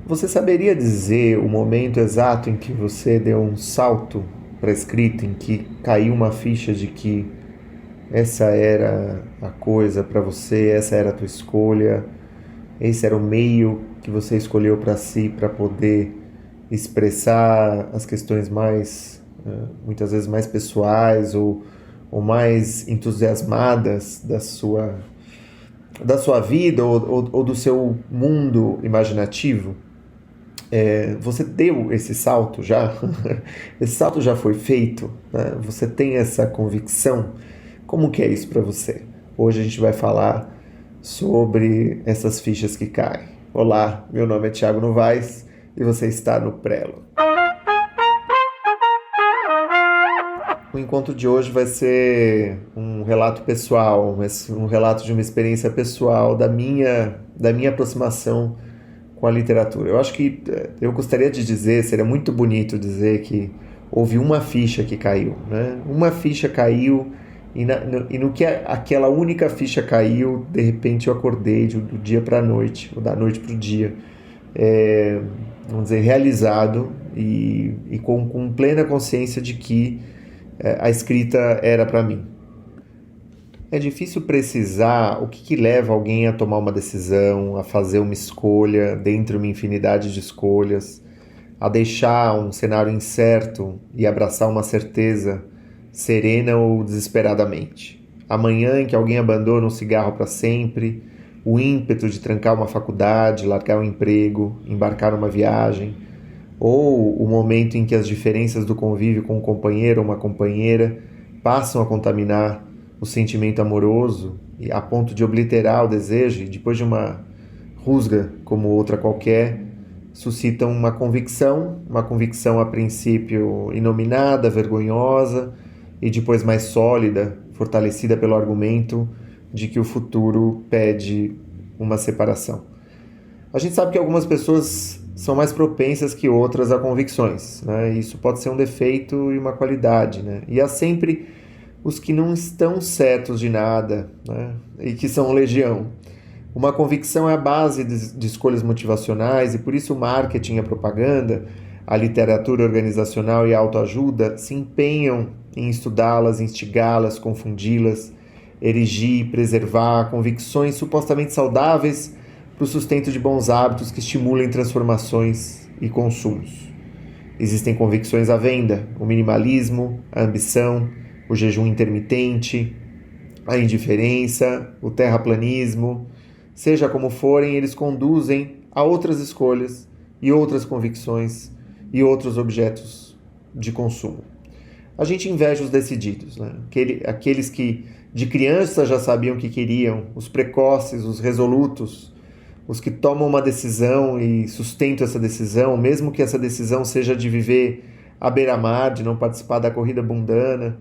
Você saberia dizer o momento exato em que você deu um salto para a escrita, em que caiu uma ficha de que essa era a coisa para você, essa era a tua escolha, esse era o meio que você escolheu para si para poder expressar as questões mais, muitas vezes mais pessoais ou mais entusiasmadas da sua vida ou do seu mundo imaginativo? Você deu esse salto já? Esse salto já foi feito? Né? Você tem essa convicção? Como que é isso para você? Hoje a gente vai falar sobre essas fichas que caem. Olá, meu nome é Thiago Novaes e você está no Prelo. O encontro de hoje vai ser um relato pessoal, um relato de uma experiência pessoal da minha aproximação com a literatura. Eu acho que eu gostaria de dizer, seria muito bonito dizer que houve uma ficha que caiu, né? Uma ficha caiu e no que aquela única ficha caiu, de repente eu acordei do dia para a noite, ou da noite para o dia, vamos dizer, realizado e com plena consciência de que a escrita era para mim. É difícil precisar o que leva alguém a tomar uma decisão, a fazer uma escolha dentre uma infinidade de escolhas, a deixar um cenário incerto e abraçar uma certeza serena ou desesperadamente. A manhã em que alguém abandona um cigarro para sempre, o ímpeto de trancar uma faculdade, largar um emprego, embarcar numa viagem, ou o momento em que as diferenças do convívio com um companheiro ou uma companheira passam a contaminar o sentimento amoroso e a ponto de obliterar o desejo e depois de uma rusga como outra qualquer, suscitam uma convicção a princípio inominada, vergonhosa e depois mais sólida, fortalecida pelo argumento de que o futuro pede uma separação. A gente sabe que algumas pessoas são mais propensas que outras a convicções, né? Isso pode ser um defeito e uma qualidade, né? E há sempre os que não estão certos de nada, né? E que são legião. Uma convicção é a base de escolhas motivacionais e por isso o marketing, a propaganda, a literatura organizacional e a autoajuda se empenham em estudá-las, instigá-las, confundi-las, erigir, preservar convicções supostamente saudáveis para o sustento de bons hábitos que estimulem transformações e consumos. Existem convicções à venda, o minimalismo, a ambição, o jejum intermitente, a indiferença, o terraplanismo. Seja como forem, eles conduzem a outras escolhas e outras convicções e outros objetos de consumo. A gente inveja os decididos, né? Aqueles que de criança já sabiam o que queriam, os precoces, os resolutos, os que tomam uma decisão e sustentam essa decisão, mesmo que essa decisão seja de viver à beira-mar, de não participar da corrida mundana.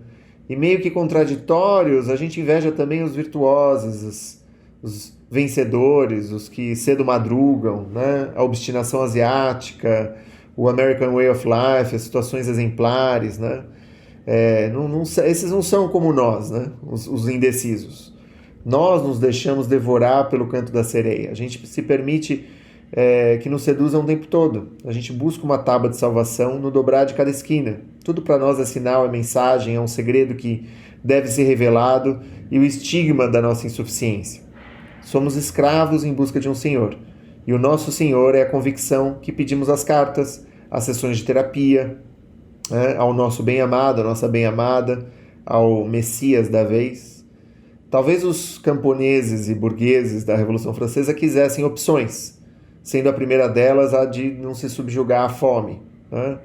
E meio que contraditórios, a gente inveja também os virtuosos, os vencedores, os que cedo madrugam, né? A obstinação asiática, o American Way of Life, as situações exemplares, né? Esses não são como nós, né? Os indecisos. Nós nos deixamos devorar pelo canto da sereia. A gente se permite que nos seduzam o tempo todo. A gente busca uma tábua de salvação no dobrar de cada esquina. Tudo para nós é sinal, é mensagem, é um segredo que deve ser revelado e o estigma da nossa insuficiência. Somos escravos em busca de um Senhor. E o nosso Senhor é a convicção que pedimos às cartas, às sessões de terapia, ao nosso bem-amado, à nossa bem-amada, ao Messias da vez. Talvez os camponeses e burgueses da Revolução Francesa quisessem opções, sendo a primeira delas a de não se subjugar à fome, né?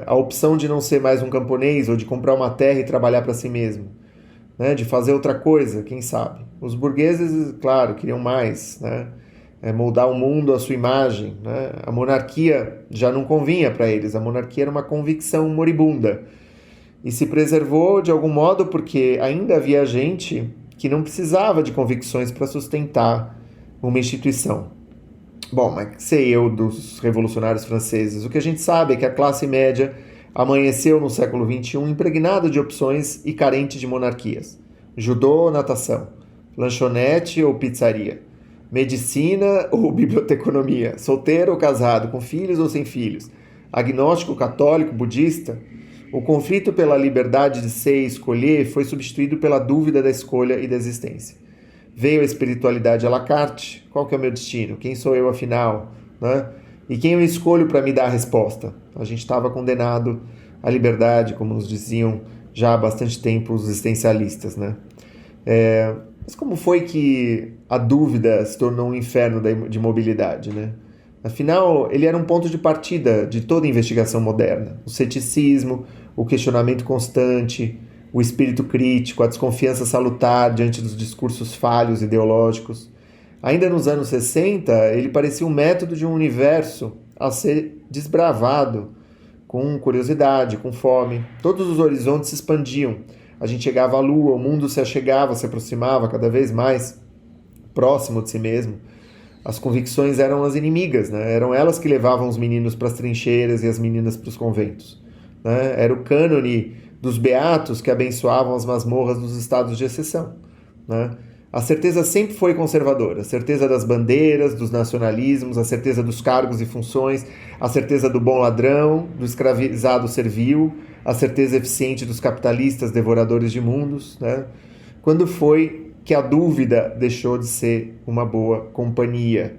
A opção de não ser mais um camponês ou de comprar uma terra e trabalhar para si mesmo, né? De fazer outra coisa, quem sabe. Os burgueses, claro, queriam mais, né? Moldar o mundo à sua imagem, né? A monarquia já não convinha para eles, a monarquia era uma convicção moribunda. E se preservou de algum modo porque ainda havia gente que não precisava de convicções para sustentar uma instituição. Bom, mas que sei eu dos revolucionários franceses? O que a gente sabe é que a classe média amanheceu no século XXI impregnada de opções e carente de monarquias. Judô ou natação? Lanchonete ou pizzaria? Medicina ou biblioteconomia? Solteiro ou casado? Com filhos ou sem filhos? Agnóstico, católico, budista? O conflito pela liberdade de ser e escolher foi substituído pela dúvida da escolha e da existência. Veio a espiritualidade à la carte. Qual que é o meu destino? Quem sou eu afinal? Né? E quem eu escolho para me dar a resposta? A gente estava condenado à liberdade, como nos diziam já há bastante tempo os existencialistas. Né? Mas como foi que a dúvida se tornou um inferno de mobilidade? Né? Afinal, ele era um ponto de partida de toda investigação moderna. O ceticismo, o questionamento constante, o espírito crítico, a desconfiança salutar diante dos discursos falhos ideológicos. Ainda nos anos 60, ele parecia um método de um universo a ser desbravado, com curiosidade, com fome. Todos os horizontes se expandiam. A gente chegava à Lua, o mundo se achegava, se aproximava cada vez mais próximo de si mesmo. As convicções eram as inimigas, né? Eram elas que levavam os meninos para as trincheiras e as meninas para os conventos. Né? Era o cânone dos beatos que abençoavam as masmorras dos estados de exceção. Né? A certeza sempre foi conservadora, a certeza das bandeiras, dos nacionalismos, a certeza dos cargos e funções, a certeza do bom ladrão, do escravizado servil, a certeza eficiente dos capitalistas devoradores de mundos. Né? Quando foi que a dúvida deixou de ser uma boa companhia?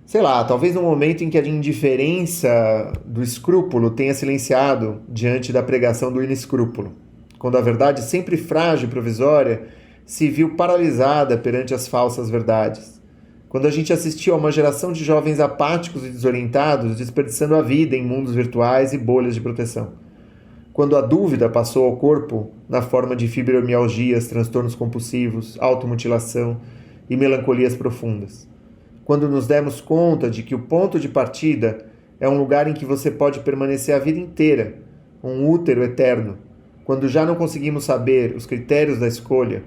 Sei lá, talvez no momento em que a indiferença do escrúpulo tenha silenciado diante da pregação do inescrúpulo, quando a verdade, sempre frágil e provisória, se viu paralisada perante as falsas verdades, quando a gente assistiu a uma geração de jovens apáticos e desorientados desperdiçando a vida em mundos virtuais e bolhas de proteção, quando a dúvida passou ao corpo na forma de fibromialgias, transtornos compulsivos, automutilação e melancolias profundas. Quando nos demos conta de que o ponto de partida é um lugar em que você pode permanecer a vida inteira, um útero eterno. Quando já não conseguimos saber os critérios da escolha,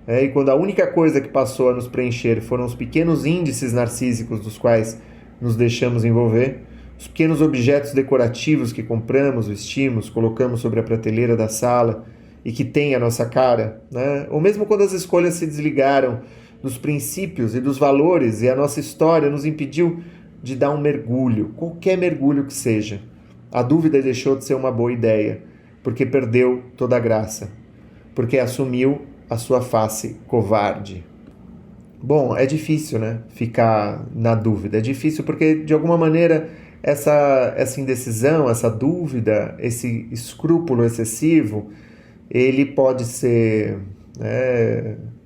e quando a única coisa que passou a nos preencher foram os pequenos índices narcísicos dos quais nos deixamos envolver, os pequenos objetos decorativos que compramos, vestimos, colocamos sobre a prateleira da sala e que têm a nossa cara, né? Ou mesmo quando as escolhas se desligaram dos princípios e dos valores e a nossa história nos impediu de dar um mergulho, qualquer mergulho que seja. A dúvida deixou de ser uma boa ideia, porque perdeu toda a graça, porque assumiu a sua face covarde. Bom, é difícil, né? Ficar na dúvida. É difícil porque, de alguma maneira, essa indecisão, essa dúvida, esse escrúpulo excessivo, ele pode ser,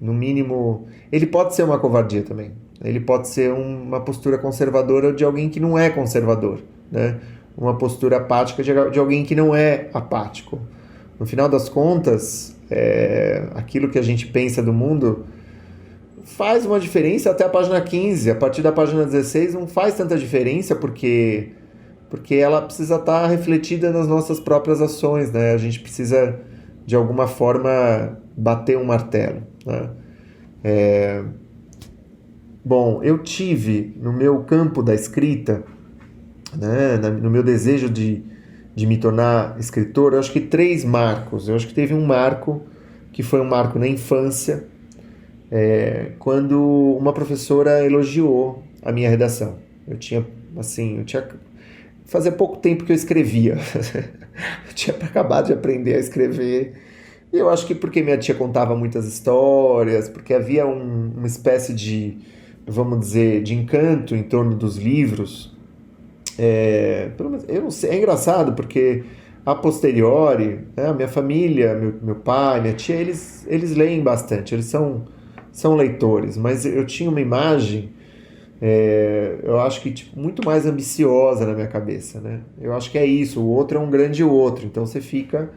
no mínimo, ele pode ser uma covardia também. Ele pode ser uma postura conservadora de alguém que não é conservador, né? Uma postura apática de alguém que não é apático. No final das contas, aquilo que a gente pensa do mundo faz uma diferença até a página 15. A partir da página 16 não faz tanta diferença porque ela precisa estar refletida nas nossas próprias ações, né? A gente precisa, de alguma forma, bater um martelo, né? Bom, eu tive no meu campo da escrita, né, no meu desejo de me tornar escritor, eu acho que 3 marcos. Eu acho que teve um marco que foi um marco na infância, quando uma professora elogiou a minha redação. Fazia pouco tempo que eu escrevia. Eu tinha acabado de aprender a escrever. E eu acho que porque minha tia contava muitas histórias, porque havia uma espécie de, vamos dizer, de encanto em torno dos livros. Pelo menos, eu não sei, é engraçado porque a posteriori, né, a minha família, meu pai, minha tia, eles leem bastante, eles são leitores, mas eu tinha uma imagem, eu acho que muito mais ambiciosa na minha cabeça, né? Eu acho que é isso, o outro é um grande outro, então você fica,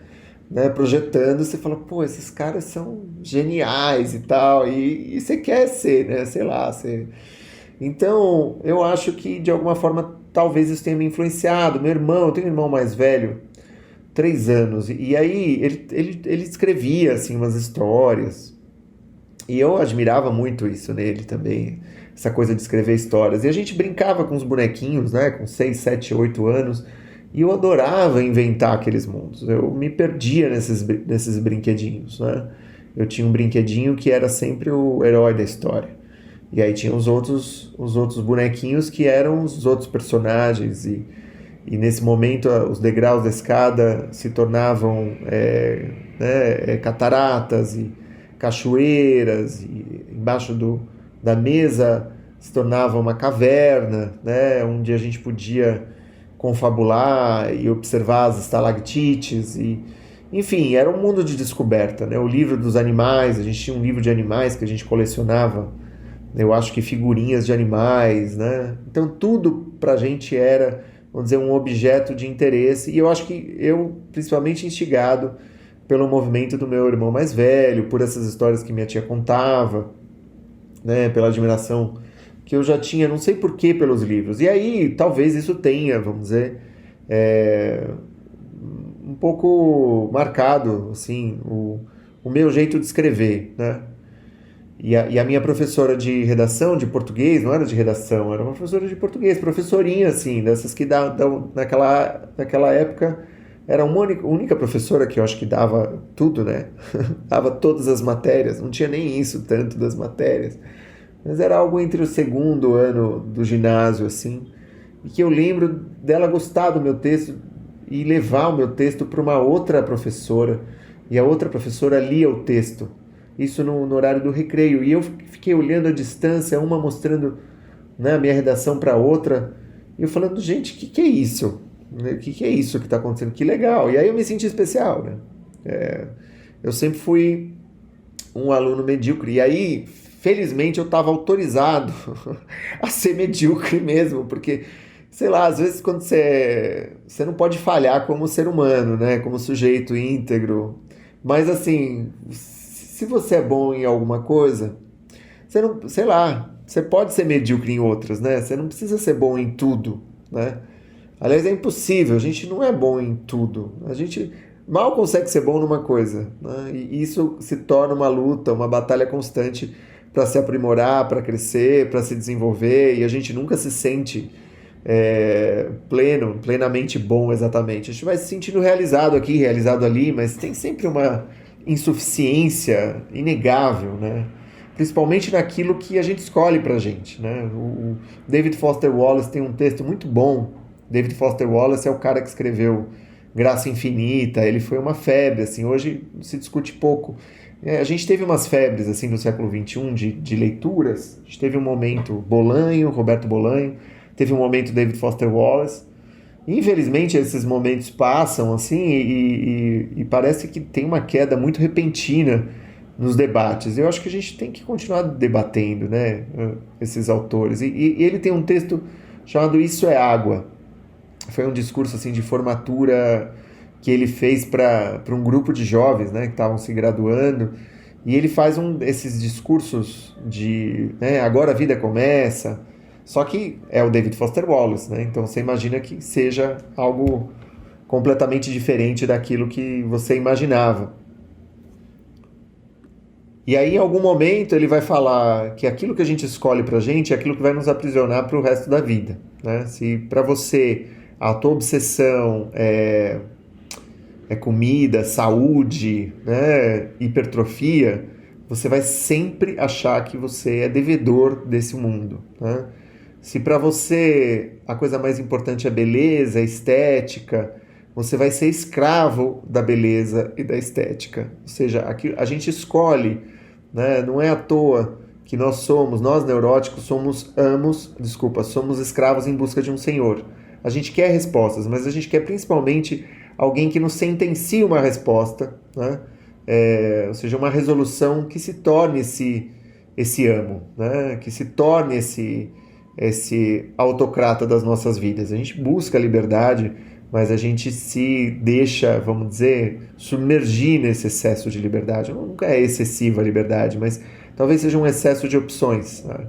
né, projetando, você fala, pô, esses caras são geniais e tal, e você quer ser, né, sei lá, Então, eu acho que, de alguma forma, talvez isso tenha me influenciado. Eu tenho um irmão mais velho, 3 anos, e aí ele escrevia, assim, umas histórias, e eu admirava muito isso nele também, essa coisa de escrever histórias. E a gente brincava com os bonequinhos, né, com 6, 7, 8 anos, e eu adorava inventar aqueles mundos. Eu me perdia nesses brinquedinhos, né? Eu tinha um brinquedinho que era sempre o herói da história. E aí tinha os outros bonequinhos que eram os outros personagens. E nesse momento os degraus da escada se tornavam cataratas e cachoeiras. E embaixo da mesa se tornava uma caverna, né, onde a gente podia confabular e observar as estalactites. Enfim, era um mundo de descoberta, né? O livro dos animais, a gente tinha um livro de animais que a gente colecionava, eu acho que figurinhas de animais, né? Então tudo pra gente era, vamos dizer, um objeto de interesse, e eu acho que eu, principalmente instigado pelo movimento do meu irmão mais velho, por essas histórias que minha tia contava, né? Pela admiração que eu já tinha, não sei por que, pelos livros. E aí, talvez isso tenha, vamos dizer, um pouco marcado, assim, o meu jeito de escrever, né? E a minha professora de redação, de português, não era de redação, era uma professora de português, professorinha, assim, dessas que naquela época, era uma única professora que eu acho que dava tudo, né? Dava todas as matérias, não tinha nem isso tanto das matérias, mas era algo entre o segundo ano do ginásio, assim, e que eu lembro dela gostar do meu texto e levar o meu texto para uma outra professora, e a outra professora lia o texto, isso no horário do recreio, e eu fiquei olhando à distância, uma mostrando, né, a minha redação para outra, e eu falando, gente, o que é isso? O que é isso que está acontecendo? Que legal! E aí eu me senti especial, né? Eu sempre fui um aluno medíocre, e aí, felizmente, eu estava autorizado a ser medíocre mesmo, porque, sei lá, às vezes quando você não pode falhar como ser humano, né? Como sujeito íntegro, mas assim, se você é bom em alguma coisa, você não, sei lá, você pode ser medíocre em outras, né? Você não precisa ser bom em tudo, né? Aliás, é impossível, a gente não é bom em tudo. A gente mal consegue ser bom numa coisa, né? E isso se torna uma luta, uma batalha constante para se aprimorar, para crescer, para se desenvolver, e a gente nunca se sente plenamente bom exatamente. A gente vai se sentindo realizado aqui, realizado ali, mas tem sempre uma insuficiência inegável, né? Principalmente naquilo que a gente escolhe pra gente, né? O David Foster Wallace tem um texto muito bom. David Foster Wallace é o cara que escreveu Graça Infinita, ele foi uma febre, assim, hoje se discute pouco. A gente teve umas febres, assim, no século XXI de leituras. A gente teve um momento Bolanho, Roberto Bolanho, teve um momento David Foster Wallace. Infelizmente, esses momentos passam, assim, e parece que tem uma queda muito repentina nos debates. Eu acho que a gente tem que continuar debatendo, né, esses autores. E ele tem um texto chamado Isso é Água. Foi um discurso, assim, de formatura que ele fez para um grupo de jovens, né, que estavam se graduando, e ele faz esses discursos de, né, agora a vida começa, só que é o David Foster Wallace, né, então você imagina que seja algo completamente diferente daquilo que você imaginava. E aí, em algum momento, ele vai falar que aquilo que a gente escolhe pra gente é aquilo que vai nos aprisionar pro resto da vida, né? Se para você a tua obsessão é comida, saúde, né, hipertrofia, você vai sempre achar que você é devedor desse mundo, né? Se para você a coisa mais importante é beleza, é estética, você vai ser escravo da beleza e da estética. Ou seja, aqui a gente escolhe, né? Não é à toa que nós neuróticos, somos escravos em busca de um senhor. A gente quer respostas, mas a gente quer principalmente alguém que nos sentencie uma resposta, né? Ou seja, uma resolução que se torne esse amo, né? Que se torne esse autocrata das nossas vidas. A gente busca a liberdade, mas a gente se deixa, vamos dizer, submergir nesse excesso de liberdade. Nunca é excessiva a liberdade, mas talvez seja um excesso de opções, né?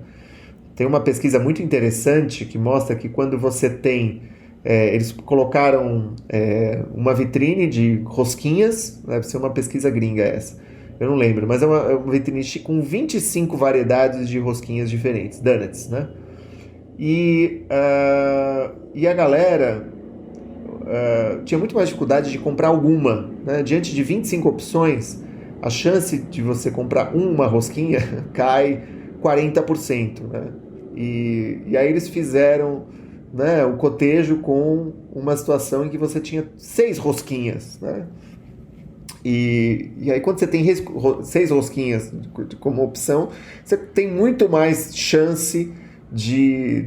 Tem uma pesquisa muito interessante que mostra que quando você tem... eles colocaram uma vitrine de rosquinhas, deve ser uma pesquisa gringa essa, eu não lembro, mas é uma vitrine com 25 variedades de rosquinhas diferentes, donuts, né? E a galera tinha muito mais dificuldade de comprar alguma, né? Diante de 25 opções, a chance de você comprar uma rosquinha cai 40%, né? E aí eles fizeram, né, o cotejo com uma situação em que você tinha 6 rosquinhas, né? E aí quando você tem 6 rosquinhas como opção, você tem muito mais chance de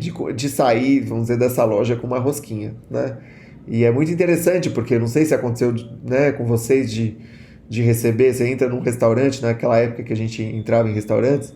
sair, vamos dizer, dessa loja com uma rosquinha, né? E é muito interessante, porque não sei se aconteceu, né, com vocês de receber, você entra num restaurante, naquela época que a gente entrava em restaurantes,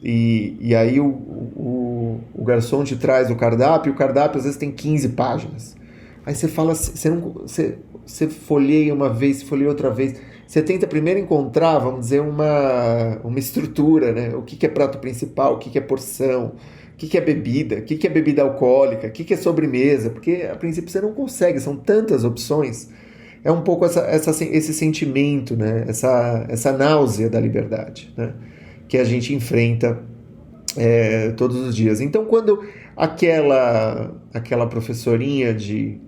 e aí o garçom te traz o cardápio às vezes tem 15 páginas. Aí você fala, você folheia uma vez, folheia outra vez, você tenta primeiro encontrar, vamos dizer, uma estrutura, né? O que é prato principal, o que é porção, o que é bebida, o que é bebida alcoólica, o que é sobremesa, porque a princípio você não consegue, são tantas opções. É um pouco esse sentimento, né? Essa náusea da liberdade, né? Que a gente enfrenta todos os dias. Então, quando aquela professorinha de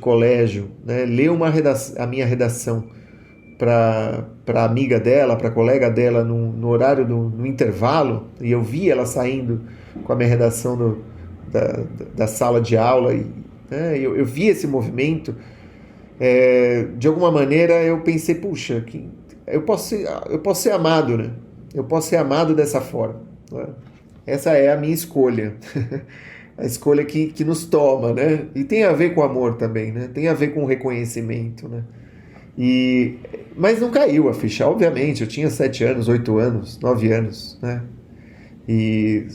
colégio, né, leu a minha redação para amiga dela, para colega dela no horário no intervalo, e eu vi ela saindo com a minha redação da sala de aula, e né, eu vi esse movimento, de alguma maneira eu pensei, puxa, eu posso ser amado, né? Eu posso ser amado dessa forma, né? Essa é a minha escolha. A escolha que nos toma, né? E tem a ver com amor também, né? Tem a ver com reconhecimento, né? Mas não caiu a ficha, obviamente. Eu tinha 7 anos, 8 anos, 9 anos, né? E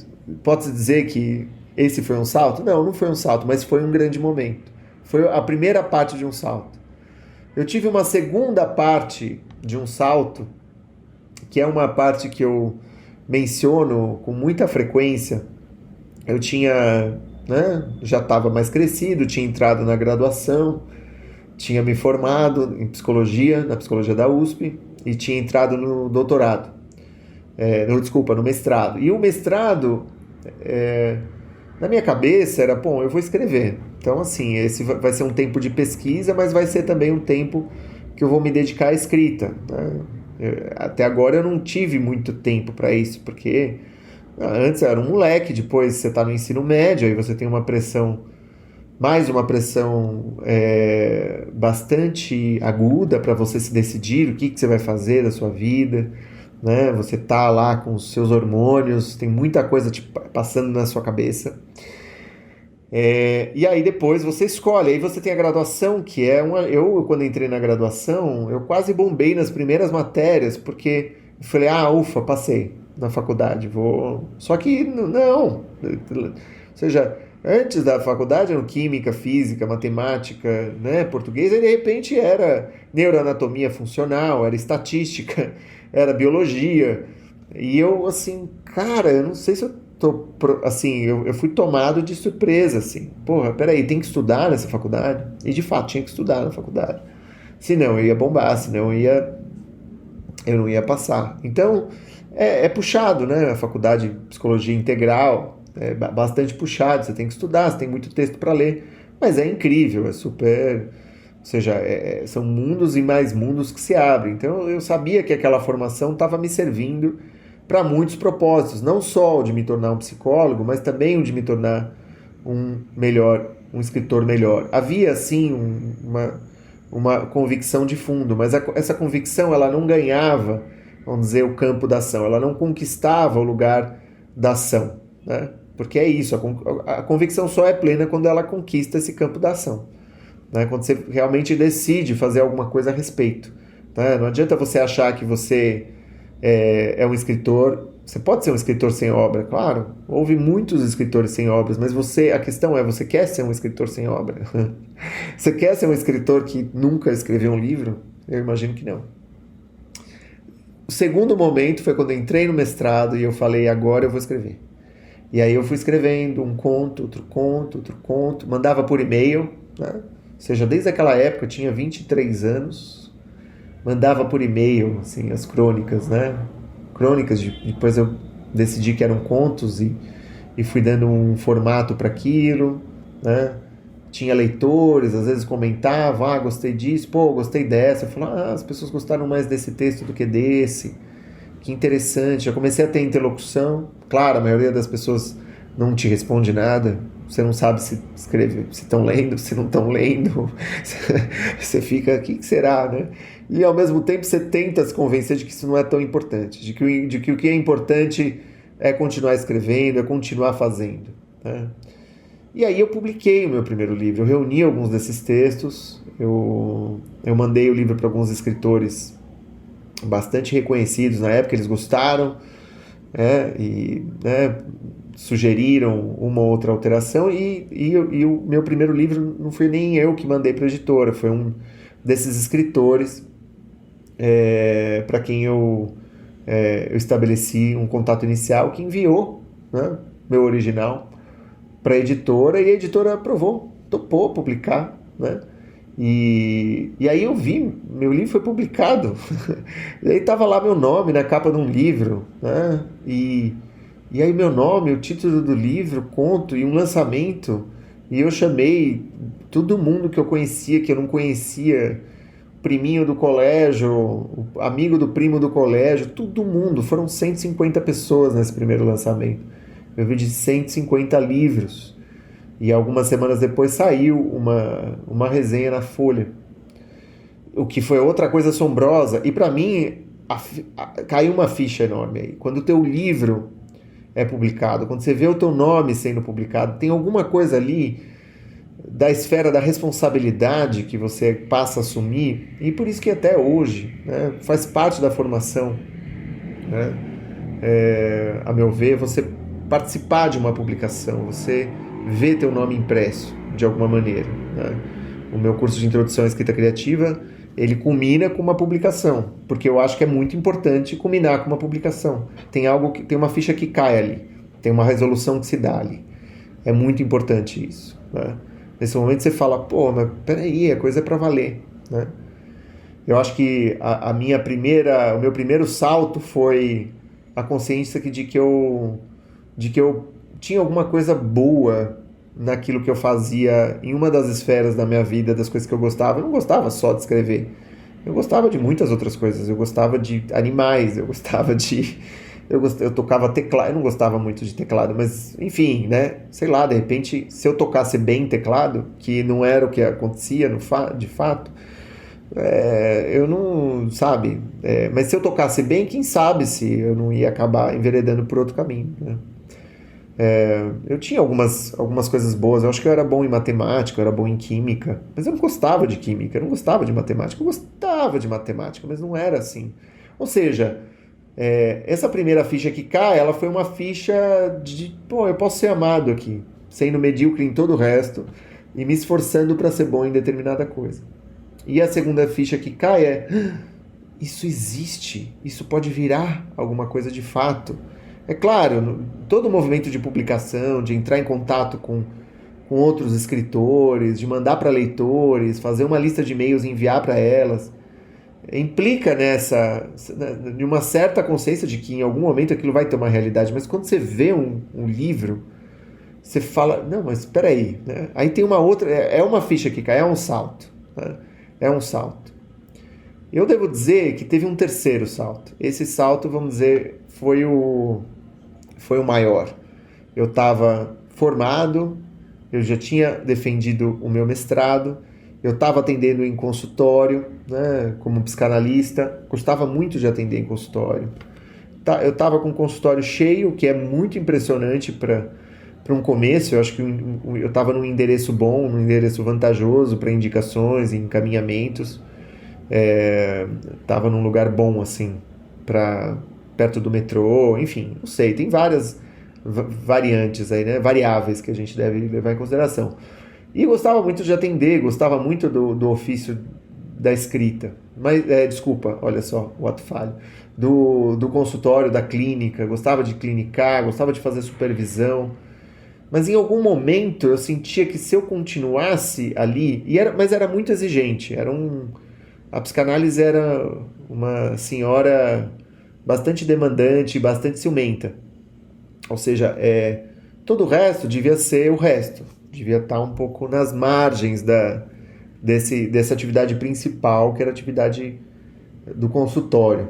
pode-se dizer que esse foi um salto? Não, não foi um salto, mas foi um grande momento. Foi a primeira parte de um salto. Eu tive uma segunda parte de um salto, que é uma parte que eu menciono com muita frequência. Eu tinha, né, já estava mais crescido, tinha entrado na graduação, tinha me formado em psicologia, na psicologia da USP, e tinha entrado no doutorado, no mestrado. E o mestrado, na minha cabeça, era, bom, eu vou escrever. Então, assim, esse vai ser um tempo de pesquisa, mas vai ser também um tempo que eu vou me dedicar à escrita, né? Até agora eu não tive muito tempo para isso, porque antes eu era um moleque, depois você está no ensino médio, aí você tem uma pressão, mais uma pressão bastante aguda para você se decidir o que você vai fazer da sua vida, né? Você tá lá com os seus hormônios, tem muita coisa passando na sua cabeça. E aí depois você escolhe, aí você tem a graduação, que é eu quando entrei na graduação, eu quase bombei nas primeiras matérias, porque eu falei, ufa, passei na faculdade, só que não, ou seja, antes da faculdade eram química, física, matemática, né, português, e de repente era neuroanatomia funcional, era estatística, era biologia, e eu assim, cara, eu não sei se assim, eu fui tomado de surpresa, assim, porra, peraí, tem que estudar nessa faculdade? E de fato tinha que estudar na faculdade, senão eu ia bombar, senão eu não ia passar. Então é puxado, né, a faculdade de psicologia integral, é bastante puxado, você tem que estudar, você tem muito texto para ler, mas é incrível, é super, ou seja, são mundos e mais mundos que se abrem. Então eu sabia que aquela formação estava me servindo para muitos propósitos, não só o de me tornar um psicólogo, mas também o de me tornar um escritor melhor. Havia, sim, uma convicção de fundo, mas essa convicção ela não ganhava, vamos dizer, o campo da ação, ela não conquistava o lugar da ação, né? Porque é isso, a convicção só é plena quando ela conquista esse campo da ação, né? Quando você realmente decide fazer alguma coisa a respeito, né? Não adianta você achar que você é um escritor. Você pode ser um escritor sem obra, claro. Houve muitos escritores sem obras, mas a questão é, você quer ser um escritor sem obra? Você quer ser um escritor que nunca escreveu um livro? Eu imagino que não. O segundo momento foi quando eu entrei no mestrado e eu falei, agora eu vou escrever. E aí eu fui escrevendo um conto, outro conto, mandava por e-mail, né? Ou seja, desde aquela época, eu tinha 23 anos, mandava por e-mail, assim, as crônicas, né? Crônicas, depois eu decidi que eram contos e fui dando um formato para aquilo, né? Tinha leitores, às vezes comentavam, gostei disso, gostei dessa. Eu falava, as pessoas gostaram mais desse texto do que desse. que interessante. Já comecei a ter interlocução. Claro, a maioria das pessoas não te responde nada. Você não sabe se escreve, se estão lendo, se não estão lendo. Você fica, o que será, né? E ao mesmo tempo você tenta se convencer de que isso não é tão importante, de que o que é importante é continuar escrevendo, é continuar fazendo, né? E aí eu publiquei o meu primeiro livro, eu reuni alguns desses textos, eu mandei o livro para alguns escritores bastante reconhecidos na época, eles gostaram, e sugeriram uma ou outra alteração, e o meu primeiro livro não foi nem eu que mandei para a editora, foi um desses escritores para quem eu estabeleci um contato inicial, que enviou, né, meu original para a editora, e a editora aprovou, topou publicar, né? E aí eu vi, meu livro foi publicado, e aí estava lá meu nome na capa de um livro, né? E aí meu nome, o título do livro, conto e um lançamento, e eu chamei todo mundo que eu conhecia, que eu não conhecia, priminho do colégio, amigo do primo do colégio, todo mundo, foram 150 pessoas nesse primeiro lançamento. Eu vendi 150 livros. E algumas semanas depois saiu uma resenha na Folha. O que foi outra coisa assombrosa. E para mim, caiu uma ficha enorme aí. Quando o teu livro é publicado, quando você vê o teu nome sendo publicado, tem alguma coisa ali da esfera da responsabilidade que você passa a assumir. E por isso que até hoje, né, faz parte da formação, né, a meu ver, você participar de uma publicação, você vê teu nome impresso de alguma maneira, né? O meu curso de introdução à escrita criativa, ele culmina com uma publicação, porque eu acho que é muito importante culminar com uma publicação. Tem uma ficha que cai ali, tem uma resolução que se dá ali. É muito importante isso, né? Nesse momento você fala, pô, mas peraí, a coisa é para valer, né? Eu acho que o meu primeiro salto foi a consciência de que eu tinha alguma coisa boa naquilo que eu fazia em uma das esferas da minha vida, das coisas que eu gostava. Eu não gostava só de escrever, eu gostava de muitas outras coisas. Eu gostava de animais, eu tocava teclado. Eu não gostava muito de teclado, mas enfim, né, sei lá, de repente, se eu tocasse bem teclado, que não era o que acontecia de fato, eu não, sabe, mas se eu tocasse bem, quem sabe se eu não ia acabar enveredando por outro caminho, né? Eu tinha algumas coisas boas. Eu acho que eu era bom em matemática, eu era bom em química, mas eu não gostava de química, eu não gostava de matemática. Eu gostava de matemática, mas não era assim. Ou seja, essa primeira ficha que cai, ela foi uma ficha de, pô, eu posso ser amado aqui, sendo medíocre em todo o resto e me esforçando para ser bom em determinada coisa. E a segunda ficha que cai isso existe, isso pode virar alguma coisa de fato. É claro, todo movimento de publicação, de entrar em contato com outros escritores, de mandar para leitores, fazer uma lista de e-mails e enviar para elas, implica de uma certa consciência de que em algum momento aquilo vai ter uma realidade. Mas quando você vê um livro, você fala, não, mas espera aí, né? Aí tem uma outra, uma ficha que cai, é um salto, né? É um salto. Eu devo dizer que teve um terceiro salto. Esse salto, vamos dizer, foi o maior. Eu estava formado, eu já tinha defendido o meu mestrado, eu estava atendendo em consultório, né, como psicanalista, gostava muito de atender em consultório. Eu estava com o consultório cheio, que é muito impressionante para um começo. Eu acho que eu estava num endereço bom, num endereço vantajoso para indicações e encaminhamentos. Estava num lugar bom, assim, perto do metrô, enfim, não sei, tem várias variantes aí, né, variáveis que a gente deve levar em consideração. E gostava muito de atender, gostava muito do ofício da escrita, mas, desculpa, olha só, o ato falho, do consultório, da clínica, gostava de clinicar, gostava de fazer supervisão, mas em algum momento eu sentia que se eu continuasse ali, mas era muito exigente, a psicanálise era uma senhora bastante demandante, bastante ciumenta. Ou seja, todo o resto devia ser o resto. Devia estar um pouco nas margens dessa atividade principal, que era a atividade do consultório.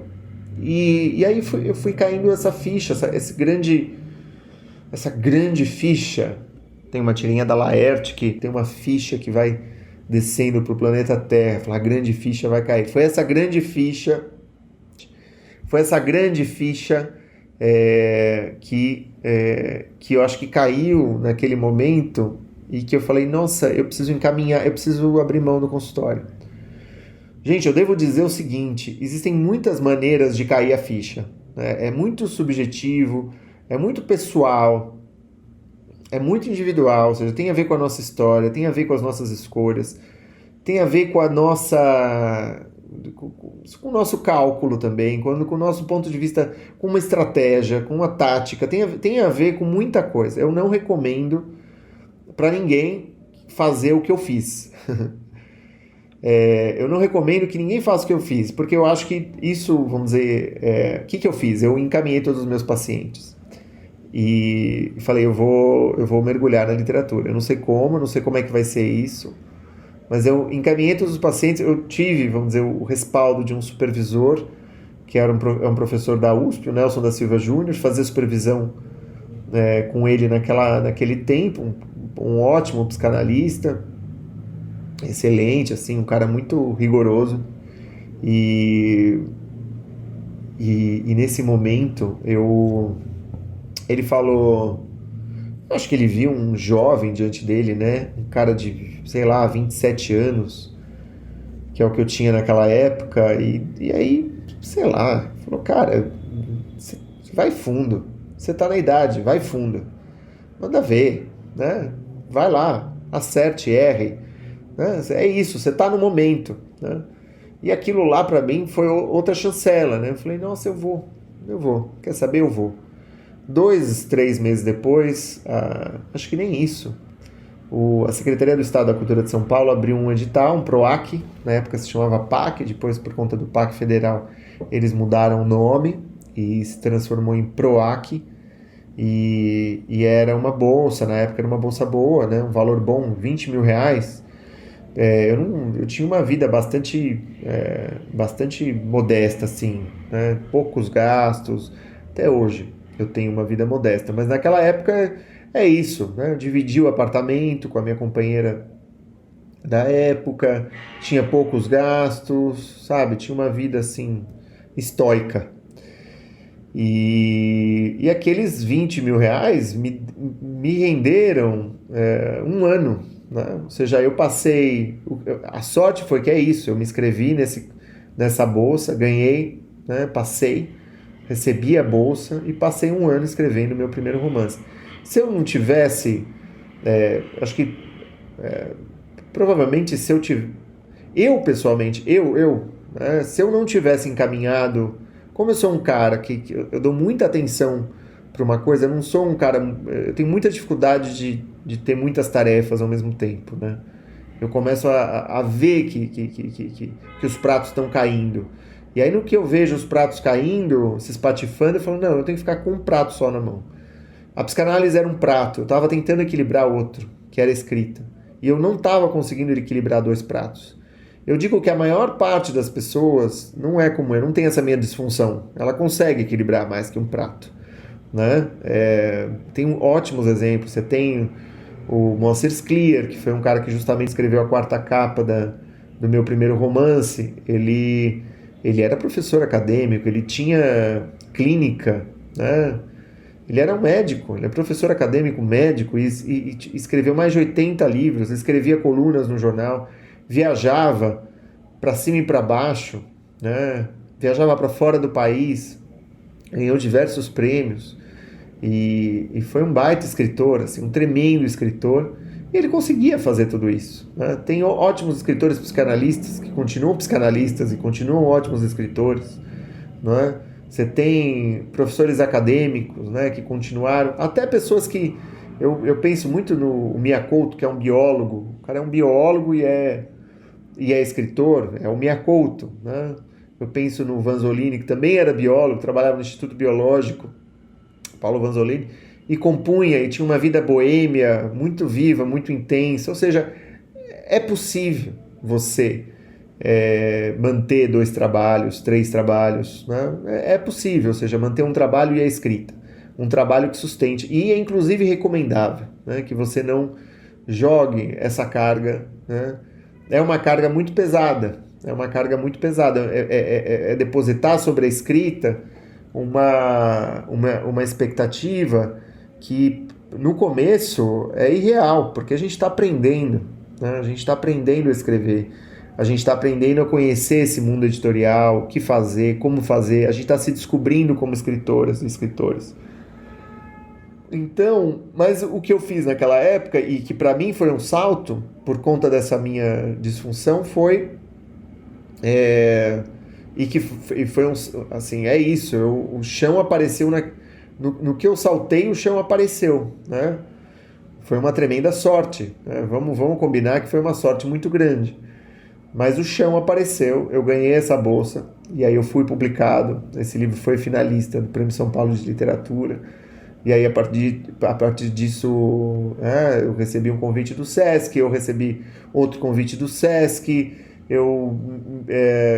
E aí eu fui caindo essa ficha, essa grande ficha. Tem uma tirinha da Laerte que tem uma ficha que vai descendo para o planeta Terra. Fala, a grande ficha vai cair. Foi essa grande ficha que eu acho que caiu naquele momento e que eu falei, nossa, eu preciso encaminhar, eu preciso abrir mão do consultório. Gente, eu devo dizer o seguinte, existem muitas maneiras de cair a ficha, né? É muito subjetivo, é muito pessoal, é muito individual, ou seja, tem a ver com a nossa história, tem a ver com as nossas escolhas, tem a ver com a nossa... com o nosso cálculo também, com o nosso ponto de vista, com uma estratégia, com uma tática, tem a ver com muita coisa. Eu não recomendo para ninguém fazer o que eu fiz. Eu não recomendo que ninguém faça o que eu fiz, porque eu acho que isso, vamos dizer, o que eu fiz? Eu encaminhei todos os meus pacientes e falei, eu vou mergulhar na literatura. Eu não sei como é que vai ser isso, mas eu encaminhei todos os pacientes. Eu tive, vamos dizer, o respaldo de um supervisor, que é um professor da USP, o Nelson da Silva Júnior, fazia supervisão com ele naquele tempo, um ótimo psicanalista, excelente, assim, um cara muito rigoroso. E nesse momento, ele falou... Acho que ele viu um jovem diante dele, né? Um cara de, sei lá, 27 anos, que é o que eu tinha naquela época. E aí, sei lá, falou, cara, você vai fundo. Você tá na idade, vai fundo. Manda ver, né? Vai lá, acerte, erre. Né? É isso, você tá no momento, né? E aquilo lá pra mim foi outra chancela, né? Eu falei, nossa, eu vou. Quer saber? Eu vou. 2, 3 meses depois, acho que nem isso, a Secretaria do Estado da Cultura de São Paulo abriu um edital, um PROAC, na época se chamava PAC, depois por conta do PAC federal eles mudaram o nome e se transformou em PROAC, e era uma bolsa, na época era uma bolsa boa, né, um valor bom, R$20 mil. Eu tinha uma vida bastante modesta, assim, né, poucos gastos, até hoje eu tenho uma vida modesta, mas naquela época é isso, né? Eu dividi o apartamento com a minha companheira da época, tinha poucos gastos, sabe? Tinha uma vida assim, estoica. E aqueles R$20 mil me renderam um ano, né? Ou seja, eu passei... A sorte foi que é isso, eu me inscrevi nessa bolsa, ganhei, né? Passei, recebi a bolsa e passei um ano escrevendo meu primeiro romance. Se eu não tivesse, acho que provavelmente se eu tivesse, eu pessoalmente, né, se eu não tivesse encaminhado, como eu sou um cara que eu dou muita atenção para uma coisa, eu não sou um cara, eu tenho muita dificuldade de ter muitas tarefas ao mesmo tempo, né? Eu começo a ver que os pratos estão caindo. E aí no que eu vejo os pratos caindo, se espatifando, eu falo, não, eu tenho que ficar com um prato só na mão. A psicanálise era um prato, eu estava tentando equilibrar outro, que era a escrita. E eu não estava conseguindo equilibrar 2 pratos. Eu digo que a maior parte das pessoas não é como eu, não tem essa minha disfunção. Ela consegue equilibrar mais que um prato, né? Tem ótimos exemplos. Você tem o Moacir Scliar, que foi um cara que justamente escreveu a 4ª capa do meu primeiro romance. Ele era professor acadêmico, ele tinha clínica, né? Ele era um médico, ele é professor acadêmico, médico, e escreveu mais de 80 livros, escrevia colunas no jornal, viajava para cima e para baixo, né? Viajava para fora do país, ganhou diversos prêmios, e foi um baita escritor, assim, um tremendo escritor, e ele conseguia fazer tudo isso, né? Tem ótimos escritores psicanalistas que continuam psicanalistas e continuam ótimos escritores, não é? Você tem professores acadêmicos, né, que continuaram, até pessoas que... Eu penso muito no Miyako, que é um biólogo. O cara é um biólogo e é escritor, é o Miyako, né? Eu penso no Vanzolini, que também era biólogo, trabalhava no Instituto Biológico, Paulo Vanzolini, e compunha, e tinha uma vida boêmia, muito viva, muito intensa. Ou seja, é possível você manter 2 trabalhos, 3 trabalhos, né? É possível, ou seja, manter um trabalho e a escrita. Um trabalho que sustente. E é inclusive recomendável, né, que você não jogue essa carga, né? É uma carga muito pesada. É uma carga muito pesada. É depositar sobre a escrita uma expectativa que no começo é irreal, porque a gente está aprendendo, né? A gente está aprendendo a escrever. A gente está aprendendo a conhecer esse mundo editorial, o que fazer, como fazer. A gente está se descobrindo como escritoras e escritores. Então, mas o que eu fiz naquela época, e que para mim foi um salto, por conta dessa minha disfunção, foi... e foi um... Assim, é isso. O chão apareceu... No que eu saltei, o chão apareceu, né? Foi uma tremenda sorte, né? Vamos combinar que foi uma sorte muito grande. Mas o chão apareceu, eu ganhei essa bolsa, e aí eu fui publicado. Esse livro foi finalista do Prêmio São Paulo de Literatura. E aí, a partir disso, eu recebi um convite do Sesc, eu recebi outro convite do Sesc, eu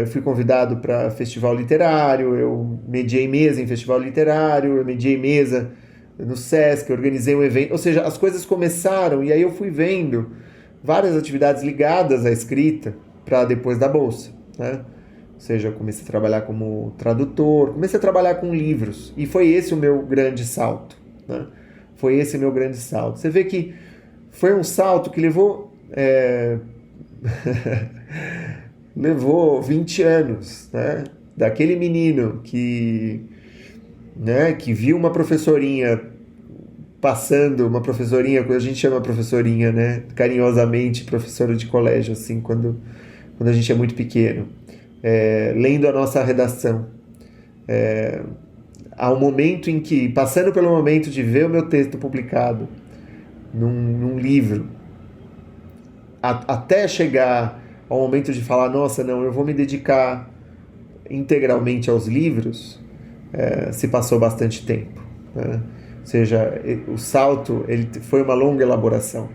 fui convidado para festival literário, eu mediei mesa em festival literário, eu mediei mesa no Sesc, eu organizei um evento. Ou seja, as coisas começaram, e aí eu fui vendo várias atividades ligadas à escrita para depois da bolsa, né? Ou seja, eu comecei a trabalhar como tradutor, comecei a trabalhar com livros, e foi esse o meu grande salto, né? Foi esse o meu grande salto. Você vê que foi um salto que levou levou 20 anos, né? Daquele menino que viu uma professorinha passando, uma professorinha, a gente chama professorinha, né, carinhosamente, professora de colégio, assim, quando a gente é muito pequeno, lendo a nossa redação. Há um momento em que, passando pelo momento de ver o meu texto publicado num livro, até chegar ao momento de falar, nossa, não, eu vou me dedicar integralmente aos livros, se passou bastante tempo, né? Ou seja, o salto ele foi uma longa elaboração.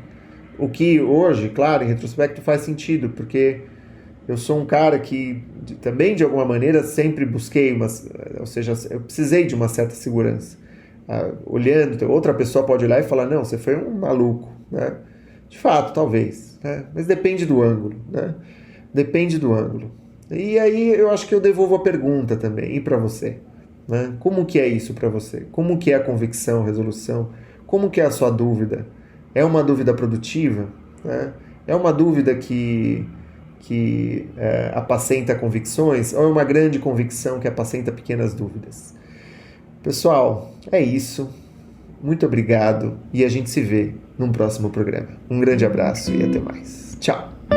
O que hoje, claro, em retrospecto faz sentido, porque eu sou um cara que também, de alguma maneira, sempre busquei ou seja, eu precisei de uma certa segurança. Olhando, outra pessoa pode olhar e falar, não, você foi um maluco, né? De fato, talvez, né? Mas depende do ângulo, né? Depende do ângulo. E aí eu acho que eu devolvo a pergunta também, e para você? Né? Como que é isso para você? Como que é a convicção, resolução? Como que é a sua dúvida? É uma dúvida produtiva? Né? É uma dúvida que apacenta convicções? Ou é uma grande convicção que apacenta pequenas dúvidas? Pessoal, é isso. Muito obrigado e a gente se vê num próximo programa. Um grande abraço e até mais. Tchau!